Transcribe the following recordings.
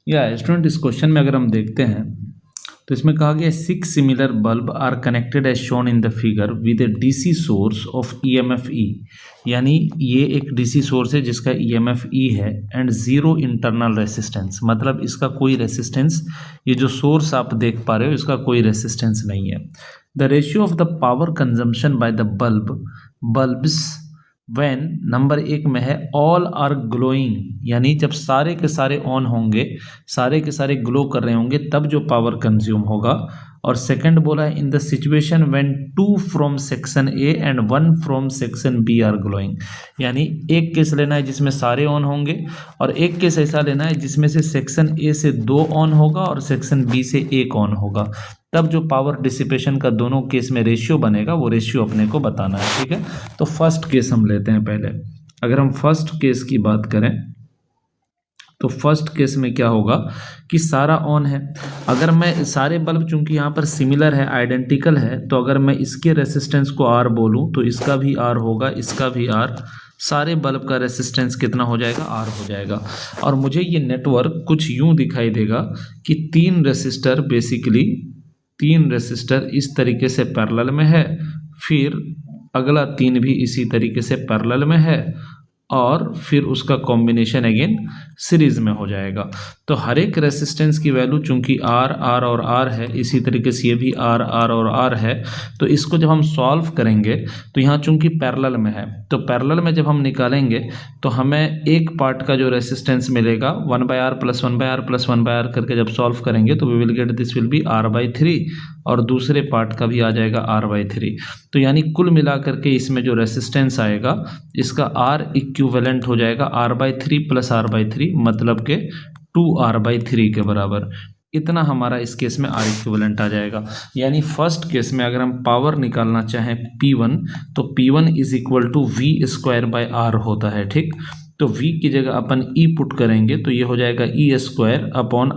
या स्टूडेंट इस क्वेश्चन में अगर हम देखते हैं तो इसमें कहा गया 6 similar bulb are connected as shown in the figure with a DC source of EMF E, यानी ये एक डीसी सोर्स है जिसका ईएमएफ ई है एंड जीरो इंटरनल रेसिस्टेंस, मतलब इसका कोई रेसिस्टेंस, ये जो सोर्स आप देख पा रहे हो इसका कोई रेसिस्टेंस नहीं है। The ratio of the power consumption by the bulbs when number 1 में है ऑल आर ग्लोइंग, यानी जब सारे के सारे ऑन होंगे, सारे के सारे ग्लो कर रहे होंगे तब जो पावर कंज्यूम होगा। और सेकंड बोला है in the situation when 2 from section A and 1 from section B are glowing, यानी एक केस लेना है जिसमें सारे ऑन होंगे और एक केस ऐसा लेना है जिसमें से सेक्शन ए से 2 ऑन होगा और सेक्शन बी से 1 ऑन होगा, तब जो पावर डिसिपेशन का दोनों केस में रेशियो बनेगा वो रेशियो अपने को बताना है। ठीक है, तो फर्स्ट केस हम लेते हैं पहले। अगर हम फर्स्ट केस की बात करें तो फर्स्ट केस में क्या होगा कि सारा ऑन है। अगर मैं सारे बल्ब चूंकि यहाँ पर सिमिलर है, आइडेंटिकल है, तो अगर मैं इसके रेसिस्टेंस को R बोलूँ तो इसका भी R होगा, इसका भी R, सारे बल्ब का रेसिस्टेंस कितना हो जाएगा, R हो जाएगा। और मुझे ये नेटवर्क कुछ यूं दिखाई देगा कि 3 रेसिस्टर, बेसिकली 3 रेसिस्टर इस तरीके से पैरेलल में है, फिर अगला 3 भी इसी तरीके से पैरेलल में है और फिर उसका कॉम्बिनेशन अगेन सीरीज में हो जाएगा। तो हर एक रेसिस्टेंस की वैल्यू चूंकि R और R है, इसी तरीके से ये भी R और R है, तो इसको जब हम सॉल्व करेंगे तो यहाँ चूंकि पैरेलल में है, तो पैरेलल में जब हम निकालेंगे तो हमें एक पार्ट का जो रेसिस्टेंस मिलेगा 1/R + 1/R + 1/R करके जब सॉल्व करेंगे तो we will get this will be R/3 और दूसरे पार्ट का भी आ जाएगा R/3। तो यानी कुल मिलाकर के इसमें जो रेसिस्टेंस आएगा इसका R इक्विवेलेंट हो जाएगा R/3 + R/3, मतलब के 2R/3 के बराबर। इतना हमारा इस केस में R इक्विवेलेंट आ जाएगा। यानी फर्स्ट केस में अगर हम पावर निकालना चाहें P1 तो P1 = V² होता है। ठीक, तो V की जगह अपन E पुट करेंगे तो ये हो जाएगा E²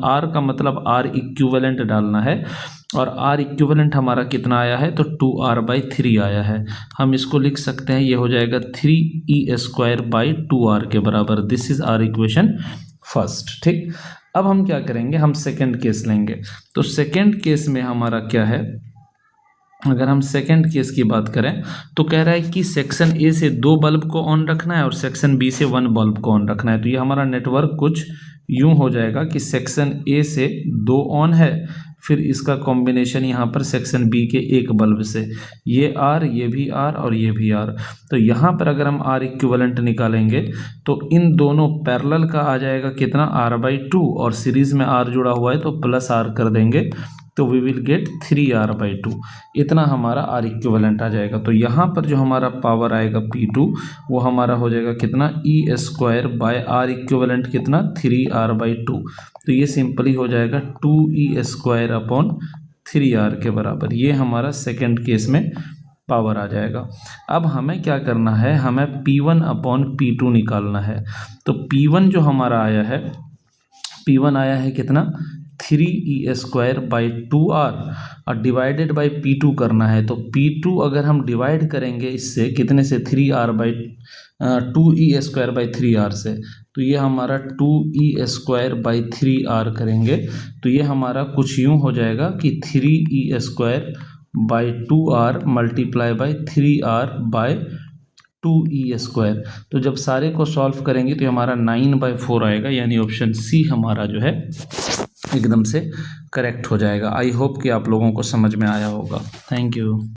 R का मतलब R इक्विवेलेंट डालना है और R इक्विवेलेंट हमारा कितना आया है तो 2R/3 आया है। हम इसको लिख सकते हैं, ये हो जाएगा 3E² के बराबर। This is our equation first. ठीक, अब हम क्या करेंगे, हम सेकंड केस लेंगे। तो सेकंड केस में हमारा क्या है, अगर हम सेकंड केस की बात करें तो कह रहा है कि सेक्शन ए से 2 बल्ब को ऑन रखना है और सेक्शन बी से 1 बल्ब को ऑन रखना है। तो ये हमारा नेटवर्क कुछ यूं हो जाएगा कि सेक्शन ए से 2 ऑन है, फिर इसका कॉम्बिनेशन यहाँ पर सेक्शन बी के 1 बल्ब से, ये R, ये भी R और ये भी R। तो यहाँ पर अगर हम R इक्विवेलेंट निकालेंगे तो इन दोनों पैरेलल का आ जाएगा कितना, R/2, और सीरीज में R जुड़ा हुआ है तो प्लस R कर देंगे तो वी विल गेट 3R/2। इतना हमारा R इक्विवेलेंट आ जाएगा। तो यहाँ पर जो हमारा पावर आएगा P2 वो हमारा हो जाएगा कितना, E² R इक्विवेलेंट कितना, 3R/2। तो ये सिंपली हो जाएगा 2E² 3R के बराबर। ये हमारा सेकंड केस में पावर आ जाएगा। अब हमें क्या करना है, हमें P1/P2 निकालना है। तो P1 जो हमारा आया है, P1 आया है कितना, 3E² 2R और डिवाइडेड बाई P2 करना है। तो P2 अगर हम डिवाइड करेंगे इससे कितने से, 2E² 3R से, तो ये हमारा 2E² 3R करेंगे तो ये हमारा कुछ यूं हो जाएगा कि 3E² 2R × 3R 2E²। तो जब सारे को सॉल्व करेंगे तो हमारा 9/4 आएगा, यानी ऑप्शन सी हमारा जो है एकदम से करेक्ट हो जाएगा। आई होप कि आप लोगों को समझ में आया होगा। Thank you.